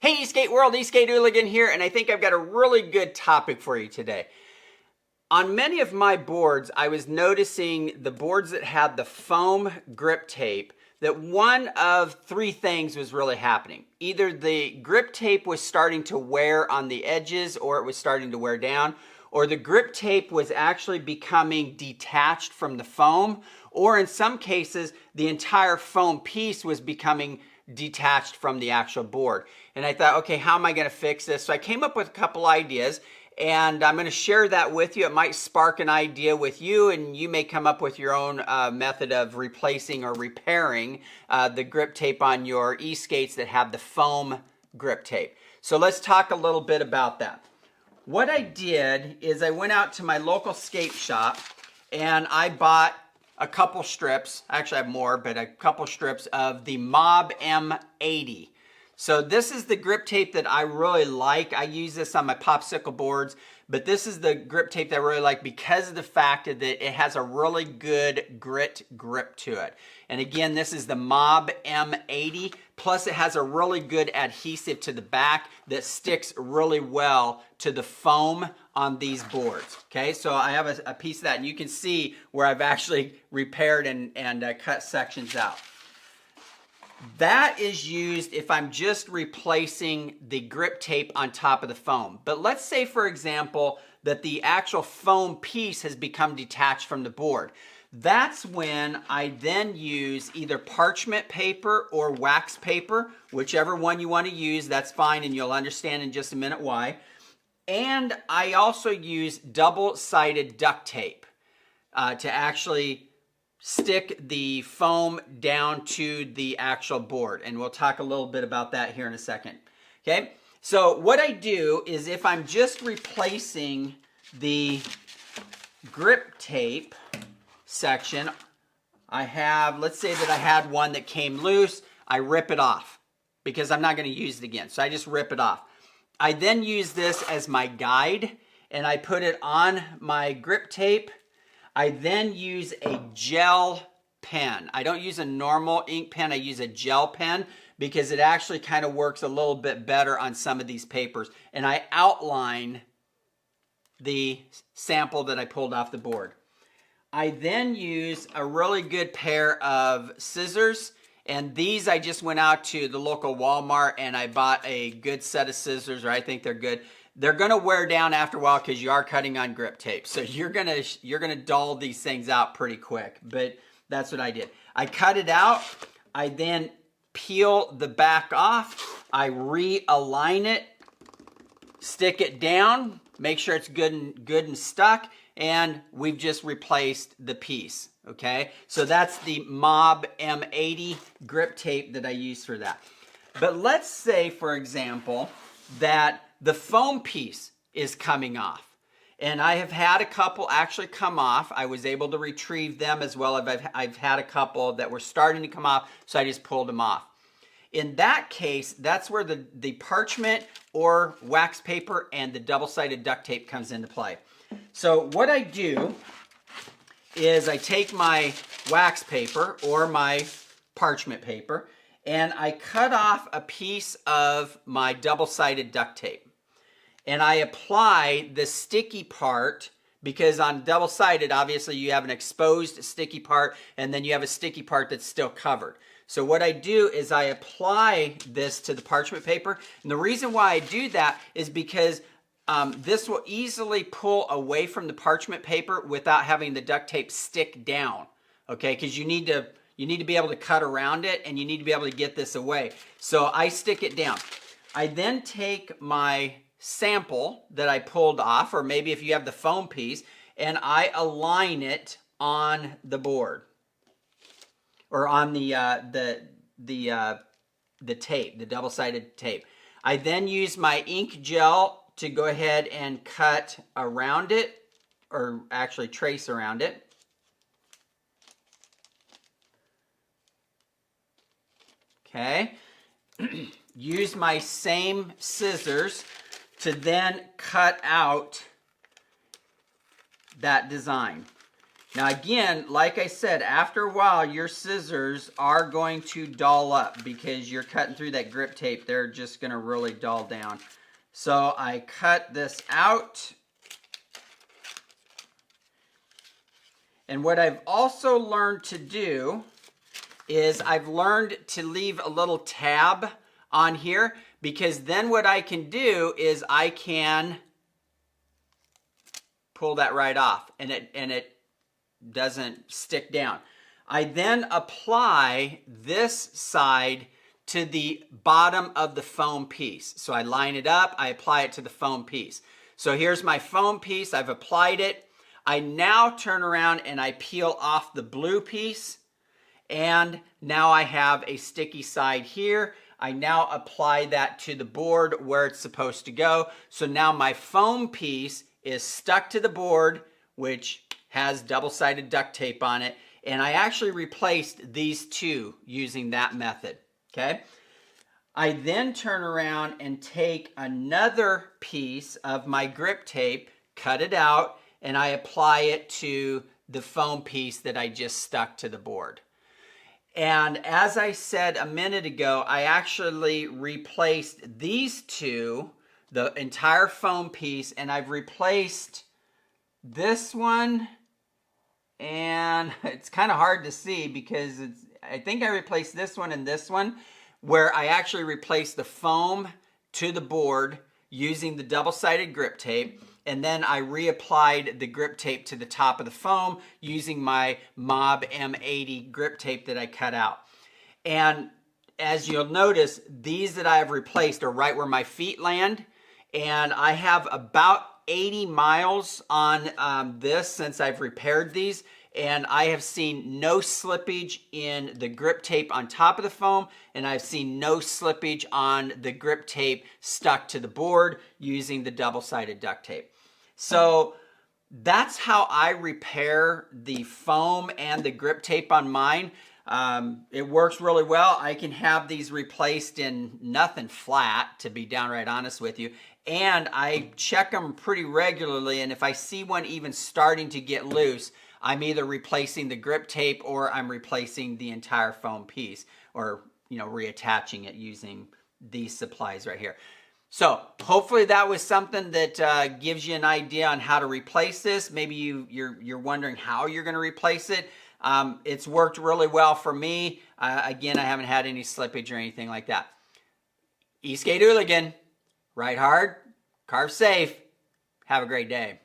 Hey ESK8 World, ESK8 Hooligan here, and I think I've got a really good topic for you today. On many of my boards, I was noticing the boards that had the foam grip tape, that one of three things was really happening. Either the grip tape was starting to wear on the edges, or it was starting to wear down, or the grip tape was actually becoming detached from the foam, or in some cases, the entire foam piece was becoming detached from the actual board. And I thought, okay, how am I going to fix this? So I came up with a couple ideas, and I'm going to share that with you. It might spark an idea with you, and you may come up with your own method of replacing or repairing the grip tape on your e-skates that have the foam grip tape. So let's talk a little bit about that. What I did is I went out to my local skate shop and I bought a couple strips, actually I have more, but a couple strips of the Mob M80. So this is the grip tape that I really like. I use this on my popsicle boards, but this is the grip tape that I really like because of the fact that it has a really good grit grip to it. And again, this is the Mob M80, plus it has a really good adhesive to the back that sticks really well to the foam on these boards. Okay, so I have a piece of that, and you can see where I've actually repaired and cut sections out. That is used if I'm just replacing the grip tape on top of the foam. But let's say, for example, that the actual foam piece has become detached from the board. That's when I then use either parchment paper or wax paper, whichever one you want to use, that's fine, and you'll understand in just a minute why. And I also use double-sided duct tape to actually stick the foam down to the actual board. And we'll talk a little bit about that here in a second. Okay, so what I do is if I'm just replacing the grip tape section, I have, let's say that I had one that came loose, I rip it off because I'm not going to use it again. So I just rip it off. I then use this as my guide and I put it on my grip tape. I then use a gel pen. I don't use a normal ink pen, I use a gel pen because it actually kind of works a little bit better on some of these papers. And I outline the sample that I pulled off the board. I then use a really good pair of scissors, and these I just went out to the local Walmart and I bought a good set of scissors, or I think they're good. They're gonna wear down after a while because you are cutting on grip tape. So you're gonna dull these things out pretty quick, but that's what I did. I cut it out, I then peel the back off, I realign it, stick it down, make sure it's good and stuck, and we've just replaced the piece, okay? So that's the Mob M80 grip tape that I use for that. But let's say, for example, that the foam piece is coming off. And I have had a couple actually come off. I was able to retrieve them as well. I've had a couple that were starting to come off, so I just pulled them off. In that case, that's where the parchment or wax paper and the double-sided duct tape comes into play. So what I do is I take my wax paper or my parchment paper and I cut off a piece of my double-sided duct tape. And I apply the sticky part, because on double-sided, obviously you have an exposed sticky part and then you have a sticky part that's still covered. So what I do is I apply this to the parchment paper. And the reason why I do that is because this will easily pull away from the parchment paper without having the duct tape stick down. Okay, because you need to be able to cut around it and you need to be able to get this away. So I stick it down. I then take my sample that I pulled off, or maybe if you have the foam piece, and I align it on the board or on the tape, the double-sided tape. I then use my ink gel to go ahead and cut around it, or actually trace around it. Okay. Use my same scissors to then cut out that design. Now again, like I said, after a while, your scissors are going to dull up because you're cutting through that grip tape. They're just going to really dull down. So I cut this out. And what I've also learned to do is I've learned to leave a little tab on here, because then what I can do is I can pull that right off and it doesn't stick down. I then apply this side to the bottom of the foam piece. So I line it up, I apply it to the foam piece. So here's my foam piece, I've applied it. I now turn around and I peel off the blue piece, and now I have a sticky side here. I now apply that to the board where it's supposed to go. So now my foam piece is stuck to the board, which has double-sided duct tape on it, and I actually replaced these two using that method, okay? I then turn around and take another piece of my grip tape, cut it out, and I apply it to the foam piece that I just stuck to the board. And as I said a minute ago, I actually replaced these two, the entire foam piece, and I've replaced this one, and it's kind of hard to see because I think I replaced this one and this one, where I actually replaced the foam to the board using the double-sided grip tape, and then I reapplied the grip tape to the top of the foam using my Mob M80 grip tape that I cut out. And as you'll notice, these that I have replaced are right where my feet land, and I have about 80 miles on this since I've repaired these, and I have seen no slippage in the grip tape on top of the foam, and I've seen no slippage on the grip tape stuck to the board using the double-sided duct tape. So that's how I repair the foam and the grip tape on mine. It works really well. I can have these replaced in nothing flat, to be downright honest with you. And I check them pretty regularly, and if I see one even starting to get loose, I'm either replacing the grip tape or I'm replacing the entire foam piece, or reattaching it using these supplies right here. So hopefully that was something that gives you an idea on how to replace this. Maybe you're wondering how you're going to replace it. It's worked really well for me. Again, I haven't had any slippage or anything like that. ESK8 Hooligan, ride hard, carve safe. Have a great day.